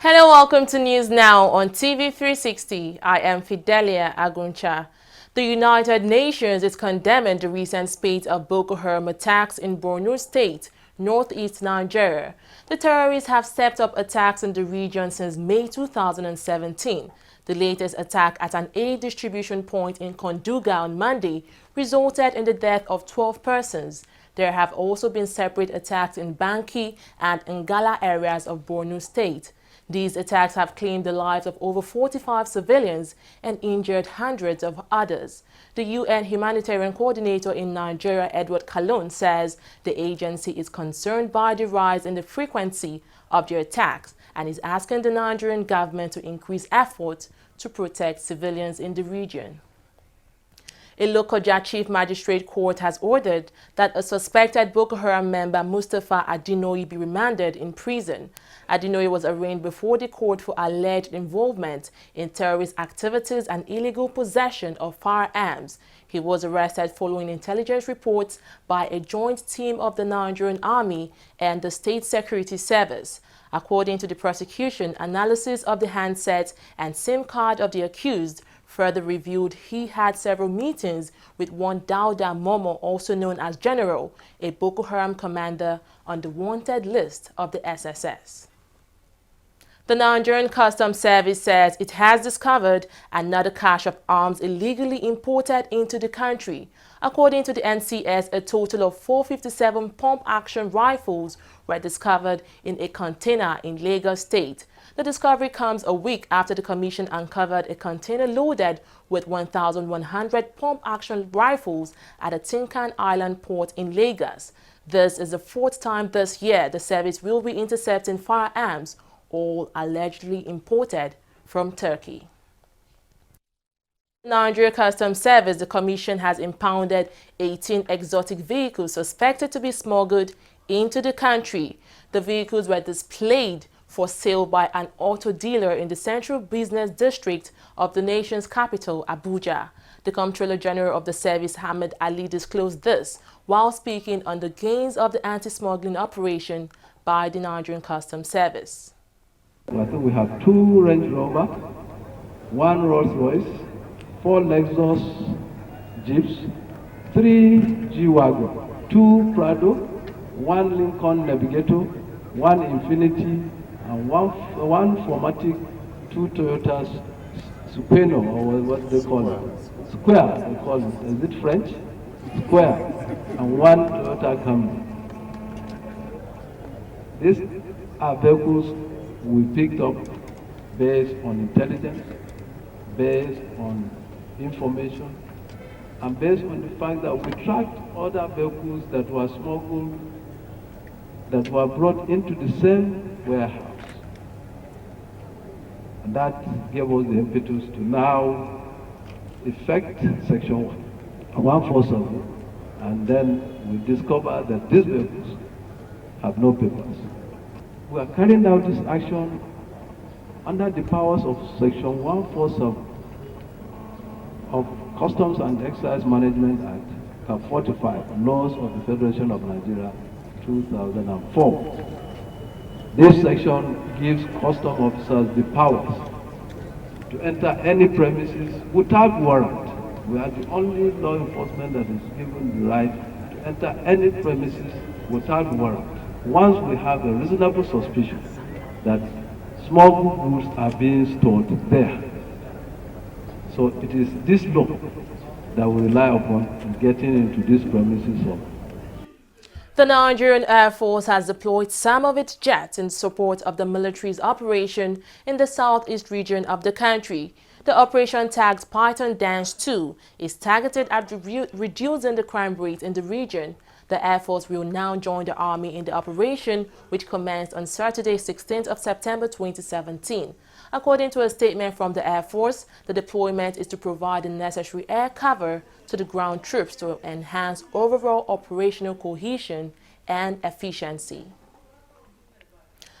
Hello, welcome to News Now on TV360. I am Fidelia Aguncha. The United Nations is condemning the recent spate of Boko Haram attacks in Borno State, northeast Nigeria. The terrorists have stepped up attacks in the region since May 2017. The latest attack at an aid distribution point in Konduga on Monday resulted in the death of 12 persons. There have also been separate attacks in Banki and Ngala areas of Borno State. These attacks have claimed the lives of over 45 civilians and injured hundreds of others. The UN humanitarian coordinator in Nigeria, Edward Kalon, says the agency is concerned by the rise in the frequency of the attacks and is asking the Nigerian government to increase efforts to protect civilians in the region. A Lokoja Chief Magistrate Court has ordered that a suspected Boko Haram member, Mustafa Adinoyi, be remanded in prison. Adinoyi was arraigned before the court for alleged involvement in terrorist activities and illegal possession of firearms. He was arrested following intelligence reports by a joint team of the Nigerian Army and the State Security Service. According to the prosecution, analysis of the handset and SIM card of the accused further revealed he had several meetings with one Dauda Momo, also known as General, a Boko Haram commander on the wanted list of the SSS. The Nigerian Customs Service says it has discovered another cache of arms illegally imported into the country. According to the NCS, a total of 457 pump-action rifles were discovered in a container in Lagos State. The discovery comes a week after the Commission uncovered a container loaded with 1,100 pump-action rifles at a Tinkan Island port in Lagos. This is the fourth time this year the service will be intercepting firearms, all allegedly imported from Turkey. Nigeria Customs Service, the Commission has impounded 18 exotic vehicles suspected to be smuggled into the country. The vehicles were displayed for sale by an auto dealer in the Central Business District of the nation's capital, Abuja. The Comptroller General of the service, Hamid Ali, disclosed this while speaking on the gains of the anti-smuggling operation by the Nigerian Customs Service. I think we have 2 Range Rover, 1 Rolls Royce, 4 Lexus Jeeps, 3 G-Wagon, 2 Prado, 1 Lincoln Navigator, 1 Infiniti, and 1 Formatic, 2 Toyotas Supeno, or what they call it, Square, they call it. Is it French? Square, and 1 Toyota Camry. These are vehicles we picked up based on intelligence, based on information, and based on the fact that we tracked other vehicles that were smuggled, that were brought into the same warehouse. And that gave us the impetus to now effect Section 147, and then we discovered that these vehicles have no papers. We are carrying out this action under the powers of Section 147 of Customs and Excise Management Act, Cap 45, Laws of the Federation of Nigeria, 2004. This section gives custom officers the powers to enter any premises without warrant. We are the only law enforcement that is given the right to enter any premises without warrant. Once we have a reasonable suspicion that smuggled goods are being stored there. So it is this law that we rely upon in getting into these premises. The Nigerian Air Force has deployed some of its jets in support of the military's operation in the southeast region of the country. The operation, tagged Python Dance 2, is targeted at reducing the crime rate in the region. The Air Force will now join the Army in the operation, which commenced on Saturday, 16th of September 2017. According to a statement from the Air Force, the deployment is to provide the necessary air cover to the ground troops to enhance overall operational cohesion and efficiency.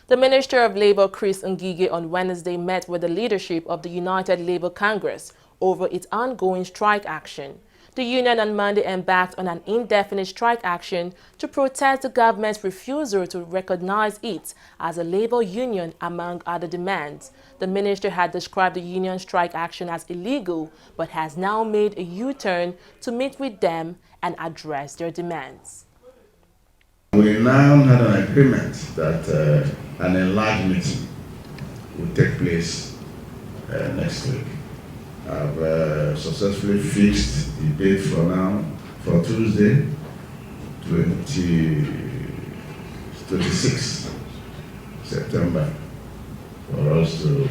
The Minister of Labour, Chris Ngige, on Wednesday met with the leadership of the United Labour Congress over its ongoing strike action. The union on Monday embarked on an indefinite strike action to protest the government's refusal to recognize it as a labor union, among other demands. The minister had described the union strike action as illegal, but has now made a U-turn to meet with them and address their demands. We now had an agreement that an enlarged meeting will take place next week. I've successfully fixed the date for now, for Tuesday, 26 September, for us to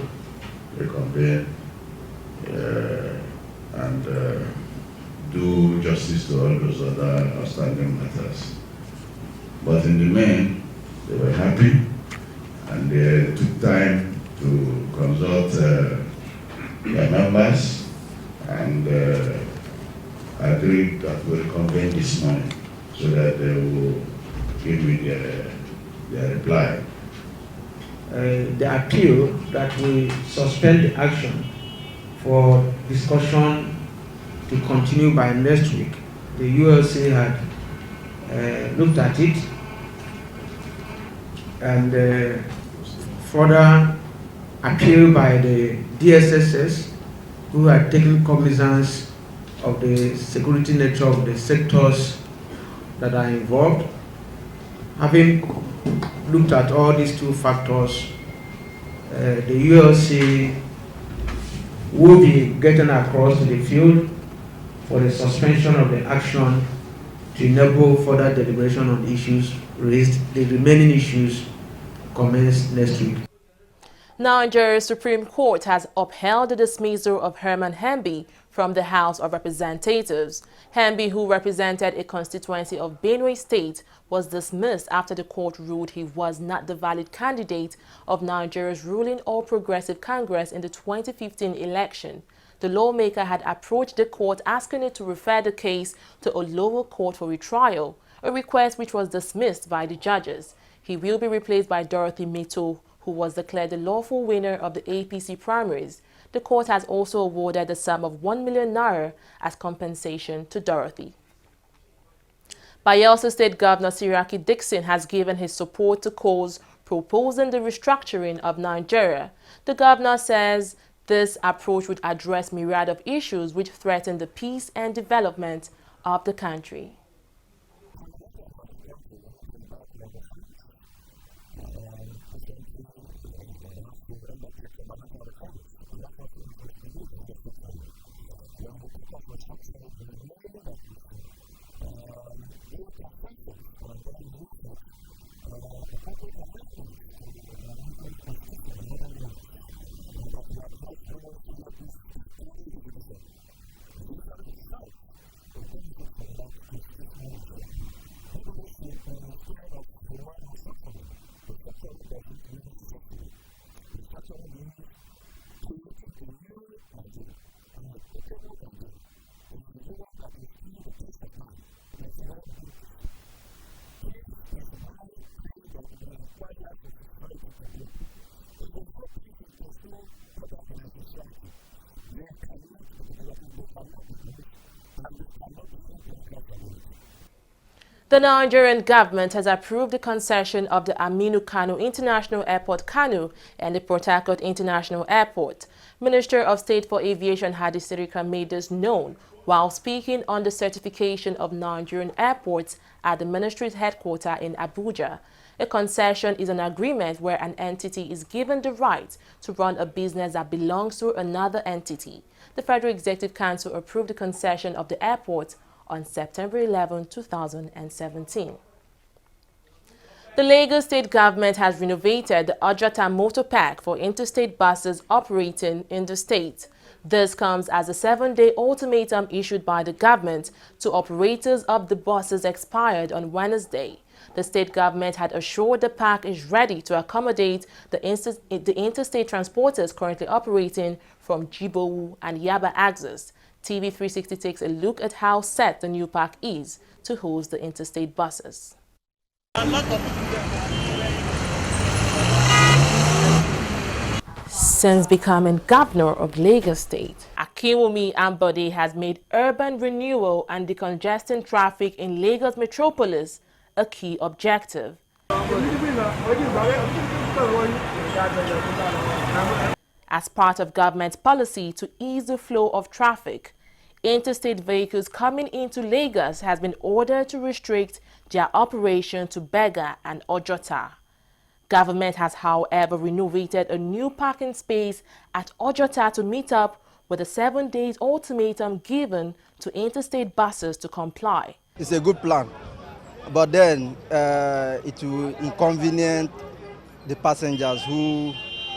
reconvene and do justice to all those other outstanding matters. But in the main, they were happy and they took time to consult their members and agreed that we'll convene this morning so that they will give me their reply. The appeal that we suspend the action for discussion to continue by next week. The ULC had looked at it and further appeal by the DSSS, who had taken cognizance of the security nature of the sectors that are involved. Having looked at all these two factors, the ULC will be getting across to the field for the suspension of the action to enable further deliberation on issues raised. The remaining issues commence next week. Nigeria's Supreme Court has upheld the dismissal of Herman Hembi from the House of Representatives. Hembi, who represented a constituency of Benue State, was dismissed after the court ruled he was not the valid candidate of Nigeria's ruling All Progressive Congress in the 2015 election. The lawmaker had approached the court asking it to refer the case to a lower court for retrial, a request which was dismissed by the judges. He will be replaced by Dorothy Mito, who was declared the lawful winner of the APC primaries. The court has also awarded the sum of 1 million naira as compensation to Dorothy. Bayelsa State Governor Siraki Dixon has given his support to calls proposing the restructuring of Nigeria. The governor says this approach would address myriad of issues which threaten the peace and development of the country. The Nigerian government has approved the concession of the Aminu Kano International Airport Kano and the Port Harcourt International Airport. Minister of State for Aviation Hadi Sirika made this known while speaking on the certification of Nigerian airports at the ministry's headquarters in Abuja. A concession is an agreement where an entity is given the right to run a business that belongs to another entity. The Federal Executive Council approved the concession of the airport on September 11, 2017. The Lagos State government has renovated the Ojota Motor Park for interstate buses operating in the state. This comes as a 7-day ultimatum issued by the government to operators of the buses expired on Wednesday. The state government had assured the park is ready to accommodate the interstate transporters currently operating from Djibowu and Yaba axis. TV360 takes a look at how set the new park is to host the interstate buses. Since becoming governor of Lagos State, Akinwumi Ambode has made urban renewal and decongesting traffic in Lagos metropolis a key objective. As part of government policy to ease the flow of traffic, interstate vehicles coming into Lagos has been ordered to restrict their operation to Berger and Ojota. Government has, however, renovated a new parking space at Ojota to meet up with a 7 days ultimatum given to interstate buses to comply. It's a good plan, but then it will inconvenience the passengers who,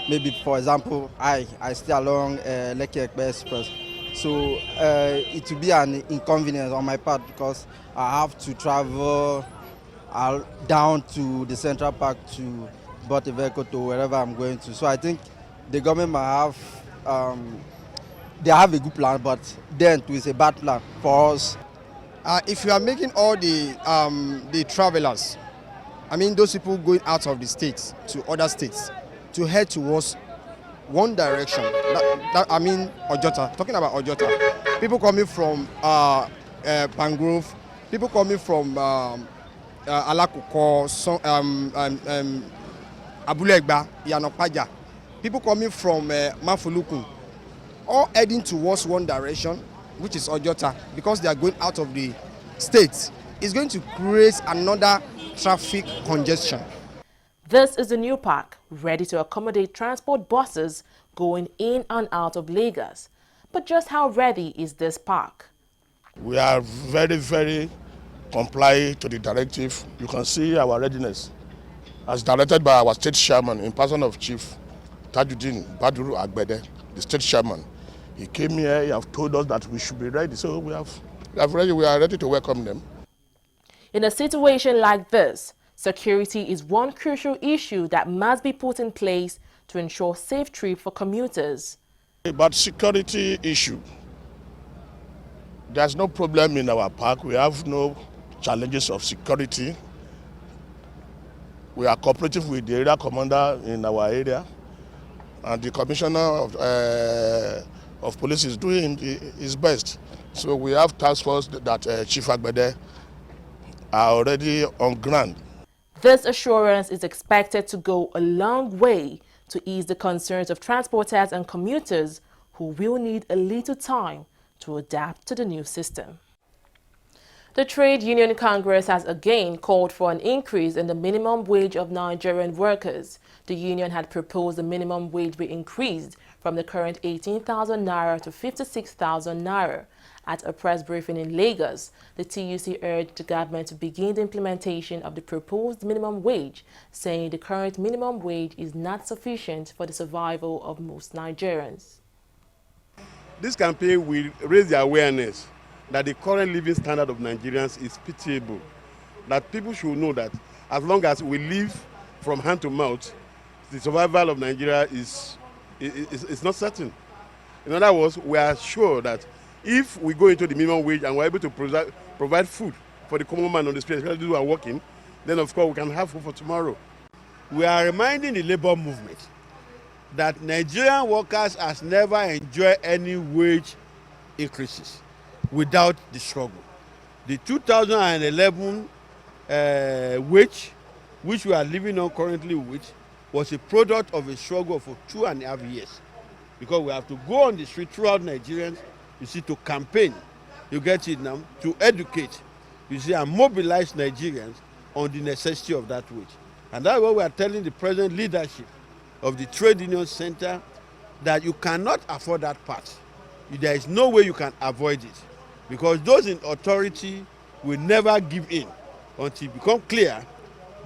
maybe, for example, I stay along Lekki Ekpe Express. So it will be an inconvenience on my part because I have to travel down to the Central Park to board a vehicle to wherever I'm going to. So I think the government might have, they have a good plan, but then it's a bad plan for us. If you are making all the travelers, I mean those people going out of the states to other states, to head towards one direction, I mean Ojota, talking about Ojota, people coming from Pangrove, people coming from Alakuko, Abulegba, Yanokpaja, people coming from Mafulukun, all heading towards one direction, which is Ojota, because they are going out of the states, is going to create another traffic congestion. This is the new park, ready to accommodate transport buses going in and out of Lagos. But just how ready is this park? We are very, very compliant to the directive. You can see our readiness as directed by our state chairman in person of Chief Tajuddin Baduru Agbede, the state chairman. He came here, he have told us that we should be ready, so we are ready to welcome them. In a situation like this, security is one crucial issue that must be put in place to ensure safe trip for commuters. About security issue, there's no problem in our park. We have no challenges of security. We are cooperative with the area commander in our area, and the commissioner of police is doing his best. So we have task force that Chief Agbede are already on ground. This assurance is expected to go a long way to ease the concerns of transporters and commuters who will need a little time to adapt to the new system. The Trade Union Congress has again called for an increase in the minimum wage of Nigerian workers. The union had proposed the minimum wage be increased from the current 18,000 naira to 56,000 naira. At a press briefing in Lagos, the TUC urged the government to begin the implementation of the proposed minimum wage, saying the current minimum wage is not sufficient for the survival of most Nigerians. This campaign will raise the awareness that the current living standard of Nigerians is pitiable, that people should know that as long as we live from hand to mouth, the survival of Nigeria is not certain. In other words, we are sure that if we go into the minimum wage and we're able to provide food for the common man on the street, especially those who are working, then of course we can have food for tomorrow. We are reminding the labor movement that Nigerian workers has never enjoyed any wage increases without the struggle. The 2011 wage, which we are living on currently with, was a product of a struggle for 2.5 years. Because we have to go on the street throughout Nigerians, you see, to campaign, you get it now, to educate, you see, and mobilize Nigerians on the necessity of that wage. And that's what we are telling the present leadership of the Trade Union Center, that you cannot afford that part. There is no way you can avoid it, because those in authority will never give in until it becomes clear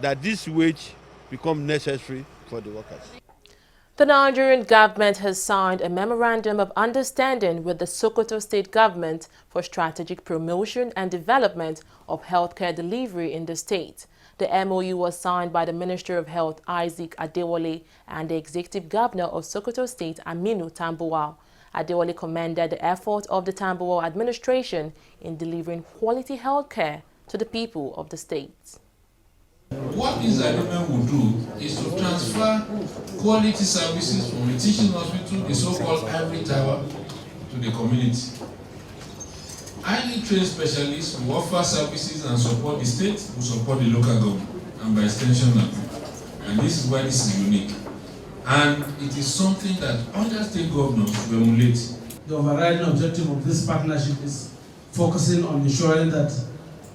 that this wage becomes necessary for the workers. The Nigerian government has signed a memorandum of understanding with the Sokoto state government for strategic promotion and development of healthcare delivery in the state. The MOU was signed by the Minister of Health, Isaac Adewale, and the Executive Governor of Sokoto State, Aminu Tambuwal. Adewale commended the effort of the Tambuwal administration in delivering quality healthcare to the people of the state. What this agreement will do is to transfer quality services from a teaching hospital, the so-called ivory tower, to the community. Highly trained specialists who offer services and support the state, who support the local government, and by extension now. And this is why this is unique. And it is something that other state governors will emulate. The overriding objective of this partnership is focusing on ensuring that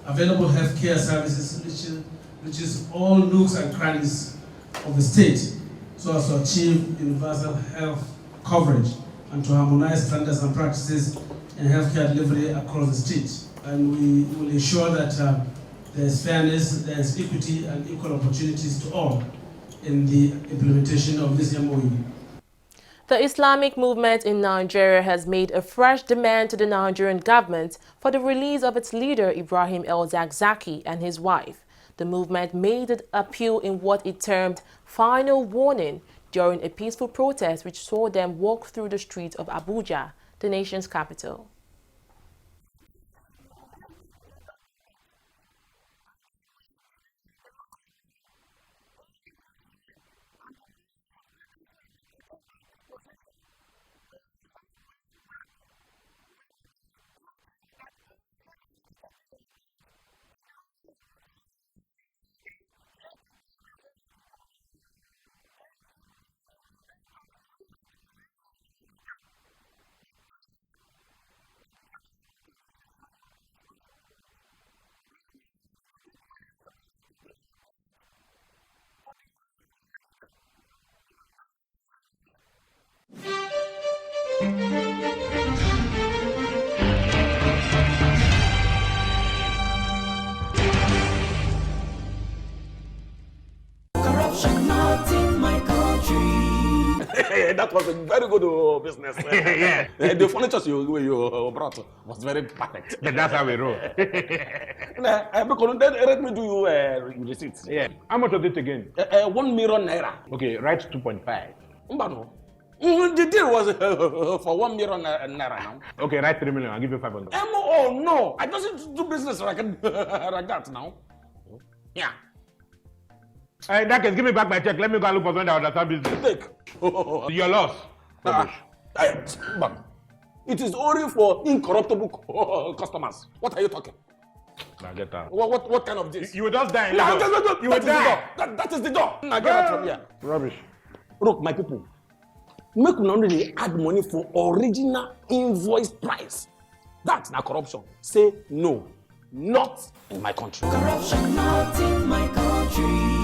available healthcare services reaches all nooks and crannies of the state so as to achieve universal health coverage and to harmonize standards and practices in healthcare delivery across the state. And we will ensure that there is fairness, there is equity and equal opportunities to all in the implementation of this MOU. The Islamic movement in Nigeria has made a fresh demand to the Nigerian government for the release of its leader Ibrahim El-Zakzaky and his wife. The movement made an appeal in what it termed final warning during a peaceful protest which saw them walk through the streets of Abuja, the nation's capital. That was a very good business. Yeah. The furniture you brought was very perfect. But that's how we roll. Let me do you receipts. Yeah. How much was it again? 1 million naira. Okay, write 2.5. Mbano. The deal was for 1 million naira now. Okay, write 3 million. I'll give you 500. Oh no! I just do business like that now. Yeah. In that case, give me back my check. Let me go and look for someone that understand business. Take. Your loss. It is only for incorruptible customers. What are you talking? Now get out. What kind of this? You will just die. No, you will die. That is the door. Now get out from here. Rubbish. Look, my people, make una only add money for original invoice price. That's not corruption. Say no, not in my country. Corruption not in my country.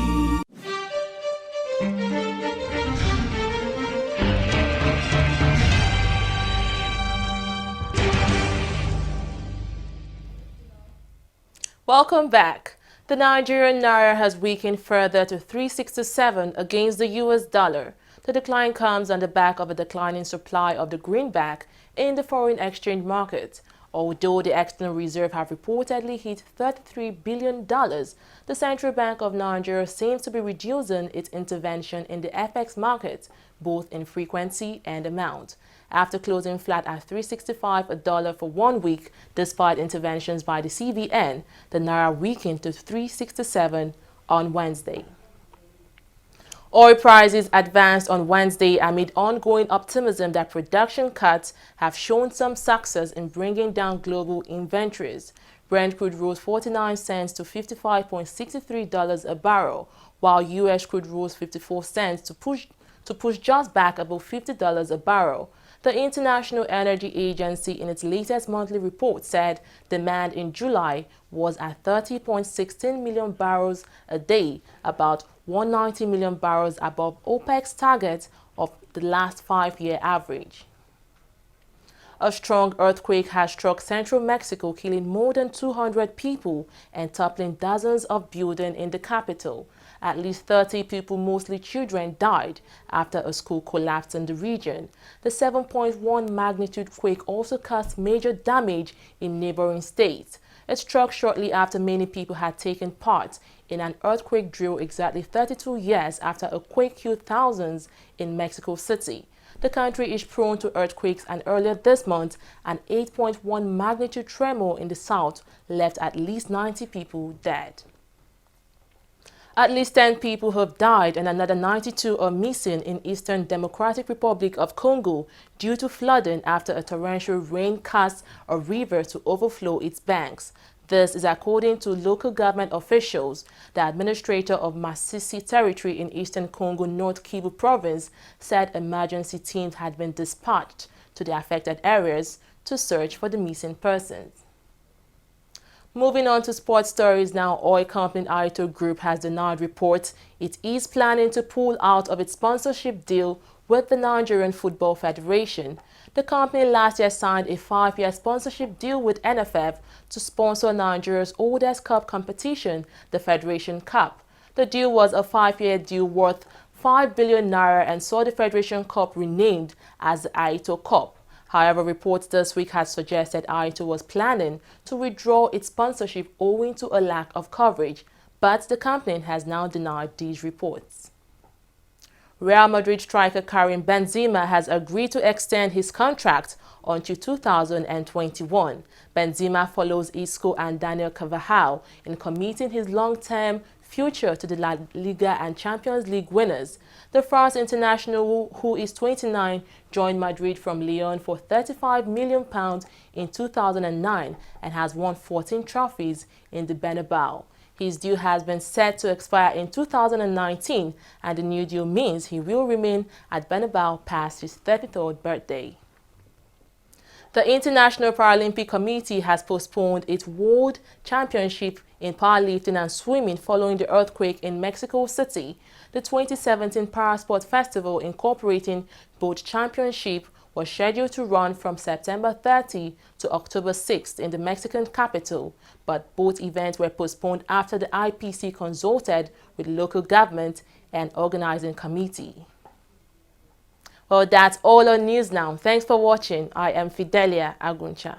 Welcome back. The Nigerian naira has weakened further to 367 against the US dollar. The decline comes on the back of a declining supply of the greenback in the foreign exchange market. Although the external reserve have reportedly hit $33 billion, the Central Bank of Nigeria seems to be reducing its intervention in the FX market, both in frequency and amount. After closing flat at $3.65 a dollar for 1 week, despite interventions by the CBN, the naira weakened to $3.67 on Wednesday. Oil prices advanced on Wednesday amid ongoing optimism that production cuts have shown some success in bringing down global inventories. Brent crude rose 49 cents to $55.63 a barrel, while U.S. crude rose 54 cents to push just back above $50 a barrel. The International Energy Agency, in its latest monthly report, said demand in July was at 30.16 million barrels a day, about 190 million barrels above OPEC's target of the last 5-year average. A strong earthquake has struck central Mexico, killing more than 200 people and toppling dozens of buildings in the capital. At least 30 people, mostly children, died after a school collapsed in the region. The 7.1 magnitude quake also caused major damage in neighboring states. It struck shortly after many people had taken part in an earthquake drill exactly 32 years after a quake killed thousands in Mexico City. The country is prone to earthquakes, and earlier this month, an 8.1 magnitude tremor in the south left at least 90 people dead. At least 10 people have died and another 92 are missing in Eastern Democratic Republic of Congo due to flooding after a torrential rain caused a river to overflow its banks. This is according to local government officials. The administrator of Masisi territory in Eastern Congo, North Kivu province, said emergency teams had been dispatched to the affected areas to search for the missing persons. Moving on to sports stories now, oil company Aito Group has denied reports it is planning to pull out of its sponsorship deal with the Nigerian Football Federation. The company last year signed a 5-year sponsorship deal with NFF to sponsor Nigeria's oldest cup competition, the Federation Cup. The deal was a 5-year deal worth 5 billion naira and saw the Federation Cup renamed as the Aito Cup. However, reports this week had suggested Aito was planning to withdraw its sponsorship owing to a lack of coverage, but the company has now denied these reports. Real Madrid striker Karim Benzema has agreed to extend his contract until 2021. Benzema follows Isco and Daniel Carvajal in committing his long-term future to the La Liga and Champions League winners. The France international, who is 29, joined Madrid from Lyon for £35 million in 2009 and has won 14 trophies in the Bernabeu. His deal has been set to expire in 2019, and the new deal means he will remain at Bernabeu past his 33rd birthday. The International Paralympic Committee has postponed its World Championship in powerlifting and swimming following the earthquake in Mexico City. The 2017 Parasport Festival, incorporating both championships, was scheduled to run from September 30 to October 6 in the Mexican capital, but both events were postponed after the IPC consulted with local government and organizing committee. Well, that's all on news now. Thanks for watching. I am Fidelia Aguncha.